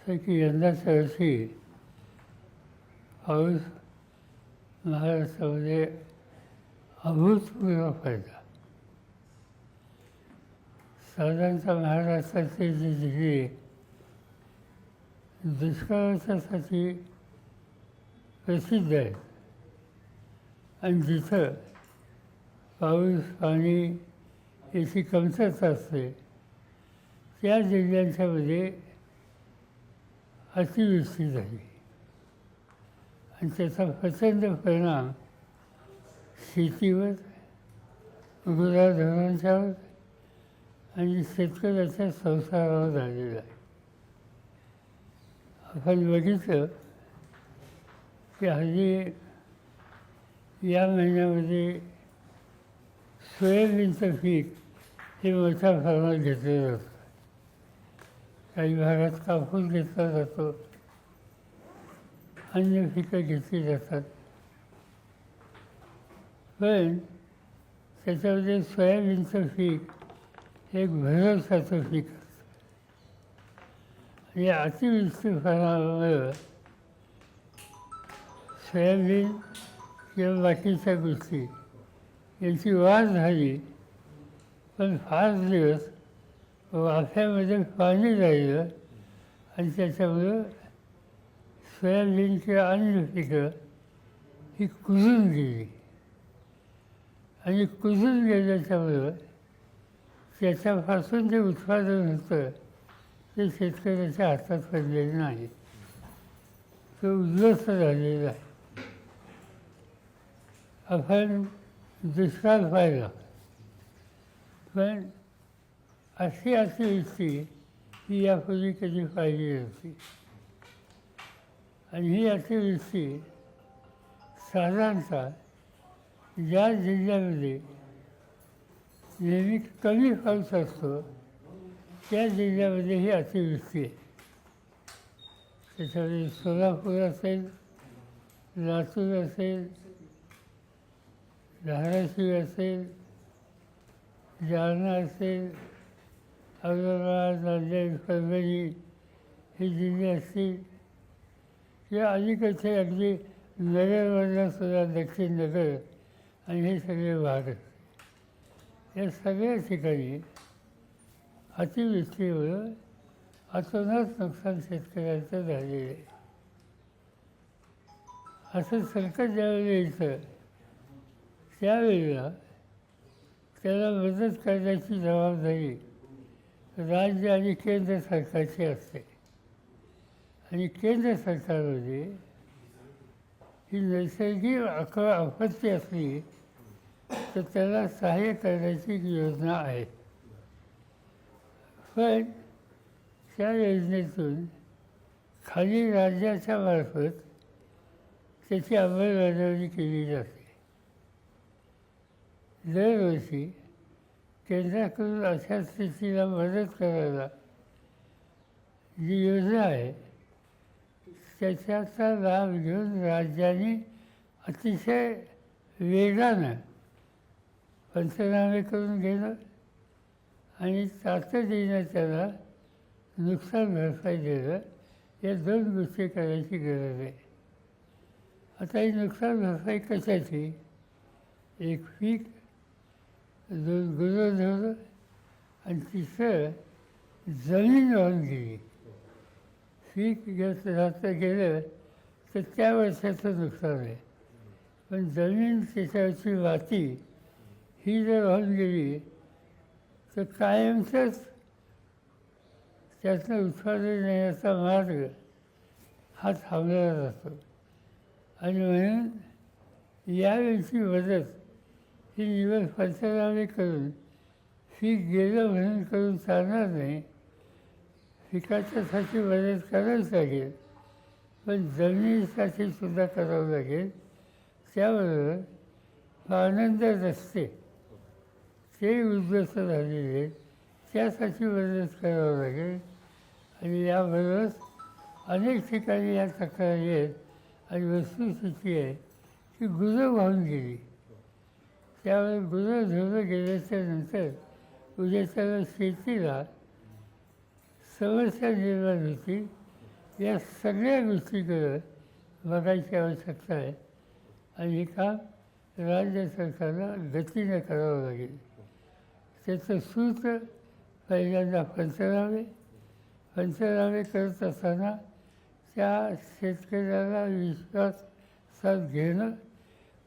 असं की यंदाच्या वर्षी पाऊस महाराष्ट्रामध्ये अभूतपूर्व पडला. साधारणतः महाराष्ट्राचे जे जिल्हे दुष्काळाच्यासाठी प्रसिद्ध आहेत आणि जिथं पाऊस पाणी याची कमतरता असते त्या जिल्ह्यांच्यामध्ये अतिवृष्टी झाली आणि त्याचा प्रचंड परिणाम शेतीवर, गुराढोरांच्यावर आणि शेतकऱ्याच्या संसारावर झालेला आहे. आपण बघितलं की हल्ली या महिन्यामध्ये सोयाबीनचं पीक हे मोठ्या प्रमाणात घेतलं जातं. काही भागात कापूस घेतला जातो, अन्य पिकं घेतली जातात. पण त्याच्यामध्ये सोयाबीनचं पीक हे एक भरवशाचं पीक असतं. आणि अतिवृष्टी फळामुळं सोयाबीन किंवा बाकीच्या गोष्टी यांची वाढ झाली, पण फार दिवस वाफ्यामध्ये पाणी राहिलं आणि त्याच्यामुळं सोयाबीन किंवा अन्य पिकं ही कुजून गेली आणि कुजून गेल्याच्यामुळं त्याच्यापासून जे उत्पादन होतं ते शेतकऱ्याच्या हातात पडलेलं नाही, तो उद्ध्वस्त झालेला आहे. आपण दुष्काळ पाहिला, पण अशी अतिवृष्टी ही यापूर्वी कधी पाहिली नव्हती. आणि ही अतिवृष्टी साधारणतः ज्या जिल्ह्यामध्ये नेहमी कमी पाऊस असतो त्या जिल्ह्यामध्ये ही अतिवृष्टी आहे. त्याच्यामध्ये सोलापूर असेल, लातूर असेल, धाराशिव असेल, जालना असेल, औरंगाबाद, नांदेड, परभणी हे जिल्हे असतील किंवा अलीकडचे अगदी नगरमधलासुद्धा दक्षिण नगर आणि हे सगळे भाग असतील. या सगळ्या ठिकाणी अतिवृष्टीमुळं अतोनात नुकसान शेतकऱ्यांचं झालेलं आहे. असं संकट ज्यावेळेला येतं त्यावेळेला त्याला मदत करण्याची जबाबदारी राज्य आणि केंद्र सरकारची असते. आणि केंद्र सरकारमध्ये ही नैसर्गिक आपत्ती असली तर त्याला सहाय्य करण्याची योजना आहे. पण त्या योजनेतून खाली राज्याच्या मार्फत त्याची अंमलबजावणी केली जाते. दरवर्षी केंद्राकडून अशा स्थितीला मदत करायला जी योजना आहे त्याच्याचा लाभ घेऊन राज्यांनी अतिशय वेगानं पंचनामे करून घेणं आणि तातडीनं त्याला नुकसान भरपाई देणं या दोन गोष्टी करायची गरज आहे. आता ही नुकसान भरपाई कशाची? एक पीक, दोन गुरंढोरं आणि तिसरं जमीन वाहून गेली. पीक राहतं गेलं तर त्या वर्षाचं नुकसान आहे, पण जमीन त्याच्यावरची माती ही जर वाहून गेली तर कायमचंच त्यातनं उत्पादन येण्याचा मार्ग हा थांबलेला जातो. आणि म्हणून यावेळची मदत ही निवड पंचनामे करून पीक गेलं म्हणून करून चालणार नाही. पिकाच्यासाठी मदत करावीच लागेल, पण जमिनीसाठी सुद्धा करावं लागेल. त्याबरोबर पाणंद रस्ते ते उद्ध्वस्त झालेले आहेत त्यासाठी मदत करावं लागेल. आणि याबरोबरच अनेक ठिकाणी या तक्रारी आहेत आणि वस्तुस्थिती आहे की गुरं वाहून गेली. त्यामुळे गुरं धुरं गेल्याच्या नंतर उद्या त्याला शेतीला समस्या निर्माण होती या सगळ्या गोष्टीकडं बघायची आवश्यकता आहे आणि हे काम राज्य सरकारला गतीने करावं लागेल. त्याचं सूत्र पहिल्यांदा पंचनामे करत असताना त्या शेतकऱ्याला विश्वासात घेणं,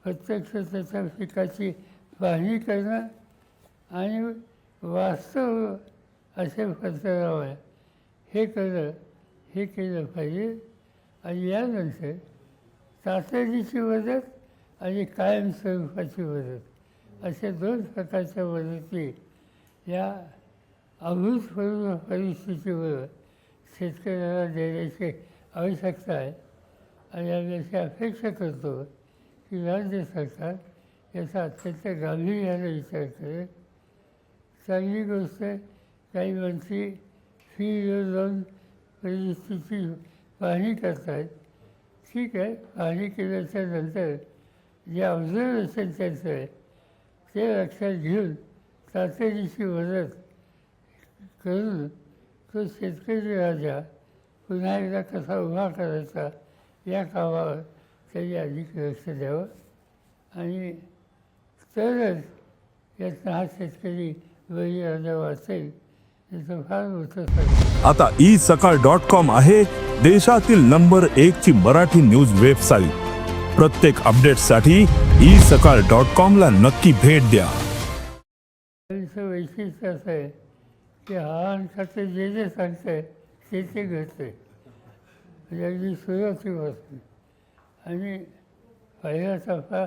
प्रत्यक्ष त्याच्या पिकाची पाहणी करणं आणि वास्तव असे पंचनामे हे केलं पाहिजे. आणि यानंतर तातडीची मदत आणि कायमस्वरूपाची मदत अशा 2 प्रकारच्या मदती या अभूतपूर्व परिस्थितीवर शेतकऱ्याला देण्याची आवश्यकता आहे. आणि आम्ही अशी अपेक्षा करतो की राज्य सरकार याचा अत्यंत गांभीर्याने विचार करेल. चांगली गोष्ट आहे, काही मंत्री फील्डवर जाऊन परिस्थितीची पाहणी करत आहेत. ठीक आहे, पाहणी केल्याच्या नंतर जे ऑब्झर्वेशन त्यांचं आहे ते लक्षात घेऊन तातडीची मदत करून तो शेतकरी राजा पुन्हा एकदा कसा उभा करायचा या कामावर त्यांनी अधिक लक्ष द्यावं. आणि तरच यातनं हा शेतकरी बळी राजा वाचेल. याचं फार मोठं सांगितलं. आता isakal.com आहे देशातील नंबर 1 ची मराठी न्यूज वेबसाईट. प्रत्येक अपडेटसाठी isakal.com ला नक्की भेट द्या. त्यांचं वैशिष्ट्य असं आहे की हवामान खाते जे सांगतं आहे ते घडतंय. म्हणजे अगदी सुरुवातीपासून. आणि पहिला टप्पा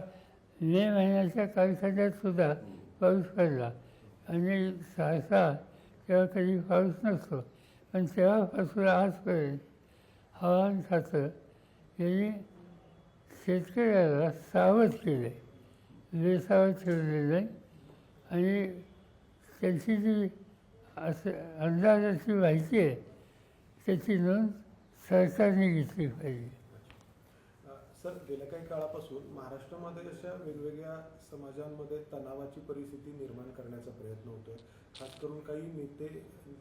मे महिन्याच्या कालखंडातसुद्धा पाऊस पडला आणि सहसा तेव्हा कधी पाऊस नसतो. पण तेव्हापासून आजपर्यंत हवामान खातं यांनी शेतकऱ्याला सावध केले, बेसावध ठेवलेलं नाही. आणि त्यांची जी अंदाजाची माहिती आहे त्याची नोंद सरकारने घेतली पाहिजे. सर, गेल्या काही काळापासून महाराष्ट्रामध्ये अशा वेगवेगळ्या समाजांमध्ये तणावाची परिस्थिती निर्माण करण्याचा प्रयत्न होतोय. खास करून काही नेते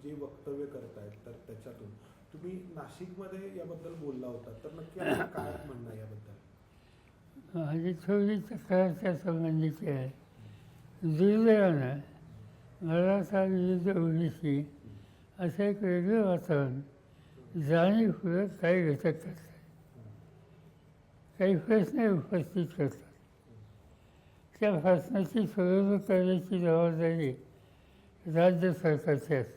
जे वक्तव्य करत आहेत तर त्याच्यातून तुम्ही नाशिकमध्ये याबद्दल बोलला होता, तर नक्की आपलं काय म्हणणं आहे याबद्दल? माझी थोडी तक्रार त्या संबंधीची आहे. दुर्दैवानं मराठा विरुद्ध ओबीसी असं एक वेगळं वातावरण जाणीवपूर्वक काही घटक करतात, काही प्रश्न उपस्थित करतात. त्या प्रश्नाची सोडवणूक करण्याची जबाबदारी राज्य सरकारची असते.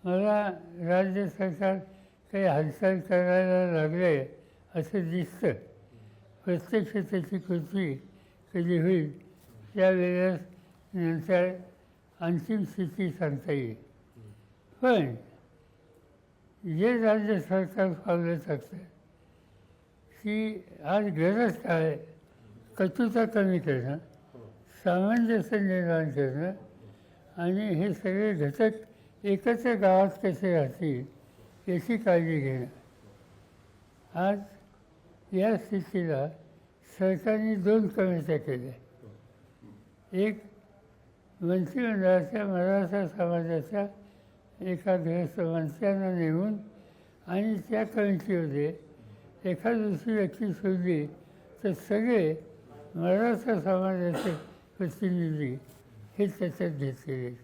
मला राज्य सरकार काही हालचाल करायला लागले असं दिसतं. प्रत्यक्ष त्याची कृती कधी होईल त्यावेळेस नंतर अंतिम स्थिती सांगता येईल. पण जे राज्य सरकार पावलं टाकतं की आज गरज काय, कटुता कमी करणं, सामंजस्य निर्माण करणं आणि हे सगळे घटक एकत्र गावात कसे राहतील याची काळजी घेणं. आज या स्थितीला सरकारने 2 कमिट्या केल्या. एक मंत्रिमंडळाच्या मराठा समाजाच्या एका गृहस्थ मंत्र्यांना नेमून आणि त्या कमिटीमध्ये एखाद दुसरी व्यक्ती सोडली तर सगळे मराठा समाजाचे प्रतिनिधी हे त्याच्यात घेतलेले आहेत.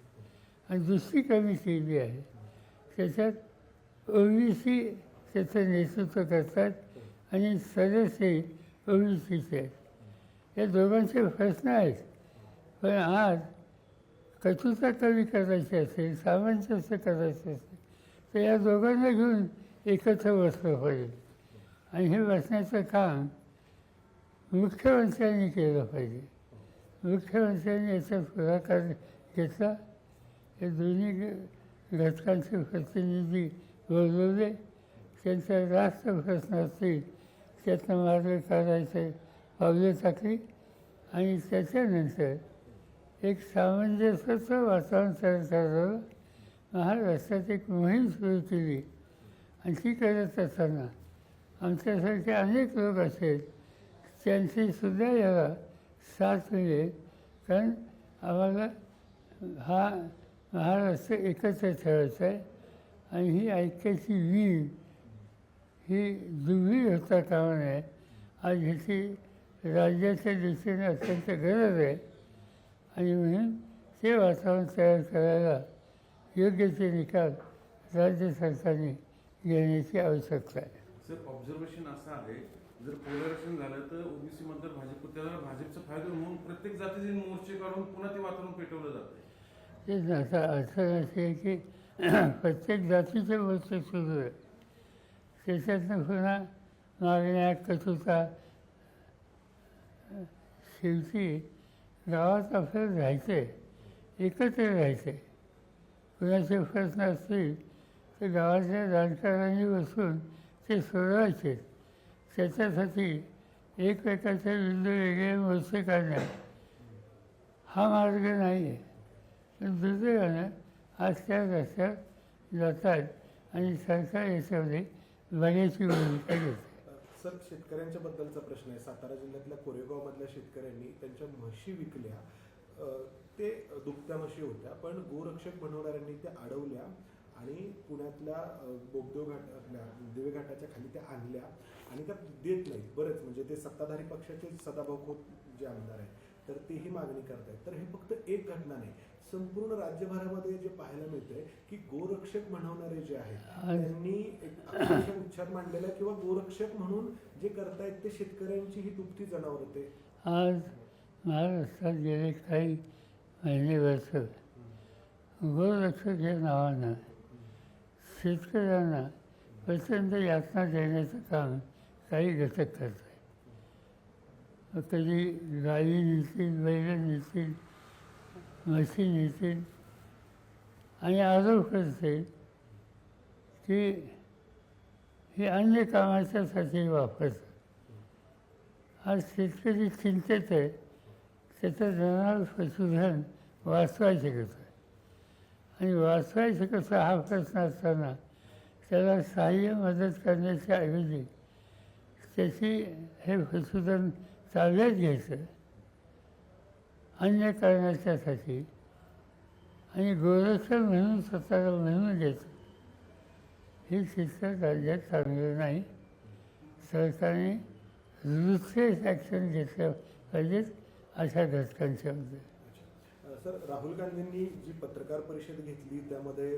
आणि दुसरी कमिटी जी आहे त्याच्यात ओबीसी त्याचं नेतृत्व करतात आणि सदस्य ओबीसीचे आहेत. या दोघांचे प्रश्न आहेत. पण आज कटुता कमी करायची असेल, सामंजस्य करायचं असेल तर या दोघांना घेऊन एकत्र बसलं पाहिजे. आणि हे बसण्याचं काम मुख्यमंत्र्यांनी केलं पाहिजे. मुख्यमंत्र्यांनी याचा पुढाकार घेतला. हे दोन्ही घटकांचे प्रतिनिधी बोलवले, त्यांचा रास्त प्रश्न असतील त्यातनं मार्ग काढायचे पावले टाकली आणि त्याच्यानंतर एक सामंजस्याचं वातावरण तयार करावं. महाराष्ट्रात एक मोहीम सुरू केली आणि ती करत असताना आमच्यासारखे अनेक लोक असेल त्यांचीसुद्धा याला साथ मिळेल. कारण आम्हाला हा महाराष्ट्र एकत्र ठेवायचा आहे आणि ही ऐक्याची वीण ही दुर्मिळ होता कामा नये. आज ह्याची राज्याच्या दिशेने अत्यंत गरज आहे आणि म्हणून ते वातावरण तयार करायला योग्य ते निकाल राज्य सरकारने घेण्याची आवश्यकता आहे. सर, ऑब्झर्वेशन असं आहे, जर पोलरायझेशन झालं तर ओबीसी मतदार भाजप, त्याला भाजपचा फायदा म्हणून प्रत्येक जातीचे मोर्चे काढून पुन्हा ते वातावरण पेटवलं जातं. तेच असा अर्थ असे आहे की प्रत्येक जातीचे मोर्चे सुरू आहे. त्याच्यातनं पुन्हा मागण्या कचुता. शेवटी गावात आपल्याला राहायचं आहे, एकत्र राहायचं आहे. कुणाचे प्रश्न असतील तर गावातल्या जाणकारांनी बसून ते सोडवायचे. त्याच्यासाठी एकमेकाच्या विरुद्ध वेगळे मोर्चे काढणं हा मार्ग नाही आहे. पण दुर्दैवानं आज त्या रस्त्यात जातात आणि सरकार याच्यामध्ये बघायची भूमिका घेते. सर, शेतकऱ्यांच्या बद्दलचा प्रश्न आहे. सातारा जिल्ह्यातल्या कोरेगावमधल्या शेतकऱ्यांनी त्यांच्या म्हशी विकल्या. ते दुभत्या म्हशी होत्या, पण गोरक्षक बनवणाऱ्यांनी त्या अडवल्या आणि पुण्यातल्या बोगदेव घाटातल्या दिवे घाटाच्या खाली त्या आणल्या आणि त्या देत नाहीत. बरेच म्हणजे ते सत्ताधारी पक्षाचे सदाभाऊ खोत जे आमदार आहेत तर तेही मागणी करतायत. तर हे फक्त एक घटना नाही, संपूर्ण राज्यभरामध्ये जे पाहायला मिळतंय की गोरक्षक म्हणवणारे जे आहेत त्यांनी एक उच्चार मांडलेला किंवा गोरक्षक म्हणून जे करतायत ते शेतकऱ्यांची ही दुभती जनावर ते. आज महाराष्ट्रात गेले काही महिने वर्ष गोरक्षक या नावानं शेतकऱ्यांना प्रचंड यातना देण्याचं काम काही घटक करत आहेत. कधी गायी नेतील, बैल नेतील, म्हशी नेतील आणि आरोप करतील की हे अन्य कामाच्यासाठी वापरतात. आज शेतकरी चिंतेत आहे, त्याचं जनावर पशुधन वाचवायचं कसं आणि वाचवायचं कसं हा प्रश्न असताना त्याला सहाय्य मदत करण्याच्या ऐवजी त्याची हे पशुधन ताब्यात घ्यायचं अन्य करण्याच्यासाठी आणि गोरक्षक म्हणून स्वतःला म्हणून घ्यायचं. हे चित्र राज्यात चांगलं नाही. सरकारने रुथलेस ॲक्शन घेतलं पाहिजेत अशा घटकांच्यामध्ये. सर, राहुल गांधींनी जी पत्रकार परिषद घेतली त्यामध्ये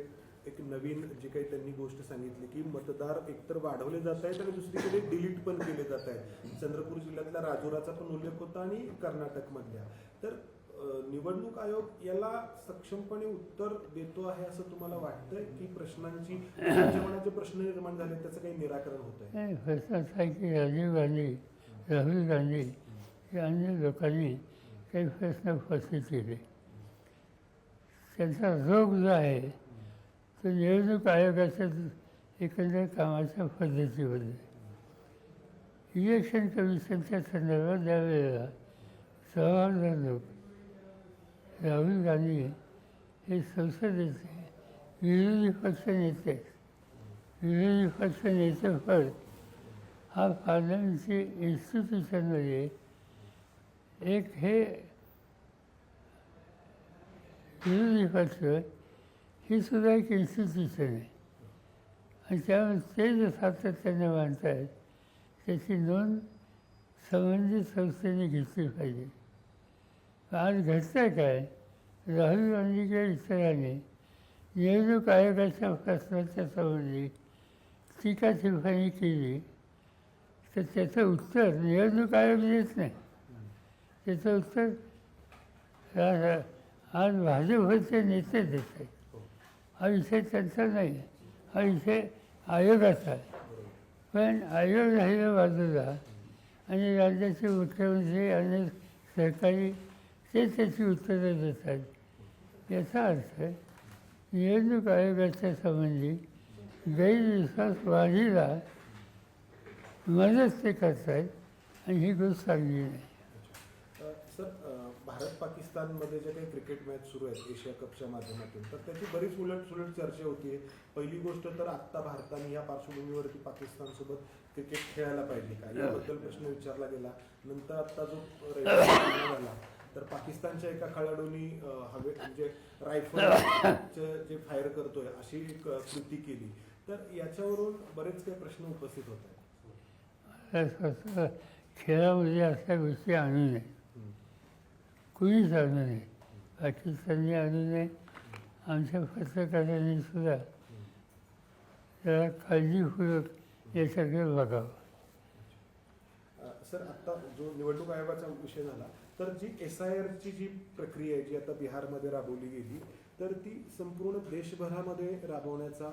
एक नवीन जी काही त्यांनी गोष्ट सांगितली की मतदार एकतर वाढवले जात आहेत आणि दुसरीकडे डिलीट पण केले जात आहेत. चंद्रपूर जिल्ह्यातल्या राजुराचा पण उल्लेख होता आणि कर्नाटकमधल्या. तर निवडणूक आयोग याला सक्षमपणे उत्तर देतो आहे असं तुम्हाला वाटतंय की प्रश्नांची मनाचे प्रश्न निर्माण झाले त्याचं काही निराकरण होत आहे? नाही, प्रश्न असा आहे की राजीव गांधी, राहुल गांधी या अन्य लोकांनी काही प्रश्न उपस्थित केले. त्यांचा रोग जो आहे तो निवडणूक आयोगाच्या एकंदर कामाच्या पद्धतीमध्ये. इलेक्शन कमिशनच्या संदर्भात त्यावेळेला जबाबदार लोक राहुल गांधी हे संसदेचे विरोधी पक्ष नेते. विरोधी पक्ष नेतेपद हा पार्लमेंटची इन्स्टिट्यूशनमध्ये एक हे विरोधी पक्ष ही सुद्धा एक इन्स्टिट्यूशन आहे आणि त्यामुळे ते जे सातत्याने मानत आहेत त्याची नोंद संबंधित संस्थेने घेतली पाहिजे. आज घडतं काय, राहुल गांधी किंवा इतरांनी निवडणूक आयोगाच्या प्रश्नाच्या संबंधी टीका टिप्पणी केली तर त्याचं उत्तर निवडणूक आयोग देत नाही. त्याचं उत्तर आज भाजपचे नेते देत आहेत. हा विषय त्यांचा नाही, हा विषय आयोगाचा आहे. पण आयोग राहिला बाजूला आणि राज्याचे मुख्यमंत्री आणि सरकारी ते त्याची उत्तरं देतात. याचा अर्थ निवडणूक आयोगाच्या संबंधी गैरविश्वास वाढीला मदत ते करत आहेत आणि ही गोष्ट चांगली नाही. सर, भारत पाकिस्तानमध्ये ज्या काही क्रिकेट मॅच सुरू आहेत एशिया कपच्या माध्यमातून तर त्याची बरीच उलटसुलट चर्चा होती. पहिली गोष्ट तर आत्ता भारताने या पार्श्वभूमीवरती पाकिस्तानसोबत क्रिकेट खेळायला पाहिजे का याबद्दल प्रश्न विचारला गेला. नंतर आत्ता जो झाला तर पाकिस्तानच्या एका खेळाडूंनी हवे म्हणजे रायफलचे जे फायर करतोय अशी एक कृती केली. तर याच्यावरून बरेच काही प्रश्न उपस्थित होत आहेत. खेळामध्ये असा विषय आणू नये, कुणीच आणू नये. पाकिस्तानने आणू नये, आमच्या पत्रकारांनी सुद्धा जरा काळजीपूर्वक याच्याकडे बघावं. सर आता जो निवडणूक आयोगाचा विषय झाला, तर जी SIRची जी प्रक्रिया आहे जी आता बिहारमध्ये राबवली गेली, तर ती संपूर्ण देशभरामध्ये राबवण्याचा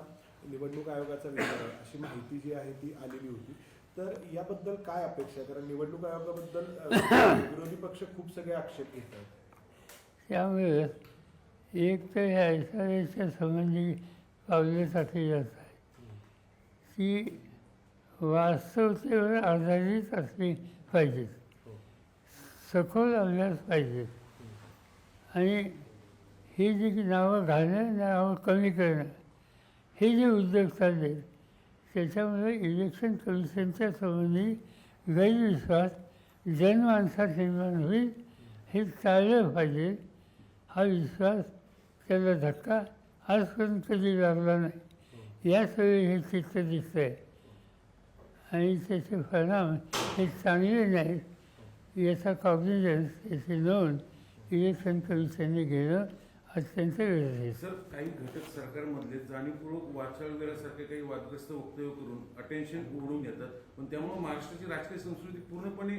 निवडणूक आयोगाचा विचार आहे अशी माहिती जी आहे ती आलेली होती. तर याबद्दल काय अपेक्षा आहे? कारण निवडणूक आयोगाबद्दल विरोधी पक्ष खूप सगळे आक्षेप घेत आहेत. त्यामुळे एक तर ह्या SIRच्या संबंधी पावले टाकली जात आहे ती वास्तवतेवर आधारित असली पाहिजेत, सखोल अभ्यास पाहिजेत. आणि ही जी नावं घालणं, नावं कमी करणं, हे जे उद्योग चालले त्याच्यामुळे इलेक्शन कमिशनच्या संबंधी गैरविश्वास जनमानसात निर्माण होईल. हे टाळलं पाहिजे. हा विश्वास त्याला धक्का आजपर्यंत कधी लागला नाही. याच वेळी हे चित्र दिसतं आहे आणि त्याचे परिणाम हे चांगले नाहीत याचा कॉग्निजन्स, याची नोंद इलेक्शन कमिशनने घेणं अत्यंत गरजेचं आहे. सर, काही घटक सरकारमधले जाणीवपूर्वक वाचाळ वगैरेसारखे काही वादग्रस्त वक्तव्य करून अटेन्शन ओढून घेतात, पण त्यामुळे महाराष्ट्राची राजकीय संस्कृती पूर्णपणे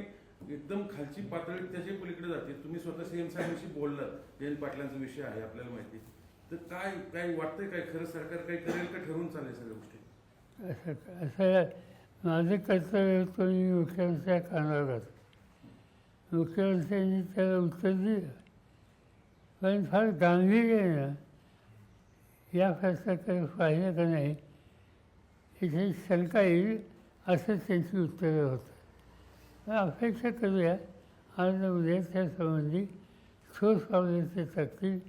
एकदम खालची पातळी त्याच्या पलीकडे जाते. तुम्ही स्वतः CM साहेबांशी बोललात, जयंत पाटलांचा विषय आहे आपल्याला माहिती. तर काय वाटतंय, काय खरं सरकार काही करेल का ठरवून चालेल सगळ्या गोष्टी? असं माझं कर्तव्य होतं, मी मुख्यमंत्र्या कानावर घातलं. मुख्यमंत्र्यांनी त्याला उत्तर दिलं, पण फार गांभीर्यानं या फैसल्याकडे पाहिलं का नाही इथे शंका येईल असं त्यांची उत्तरं होतं. अपेक्षा करूया आज उद्या त्या संबंधी ठोस पावले ते टाकतील.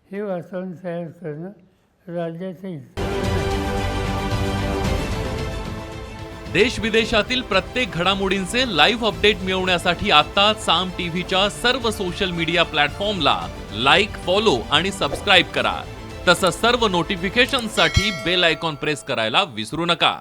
हे वातावरण तयार करणं राज्याचं हित. देश विदेशातील प्रत्येक घडामोडींचे लाईव्ह अपडेट मिळवण्यासाठी आता साम टीव्हीच्या सर्व सोशल मीडिया प्लॅटफॉर्मला लाईक, फॉलो आणि सबस्क्राईब करा. तसंच सर्व नोटिफिकेशनसाठी बेल आयकॉन प्रेस करायला विसरू नका.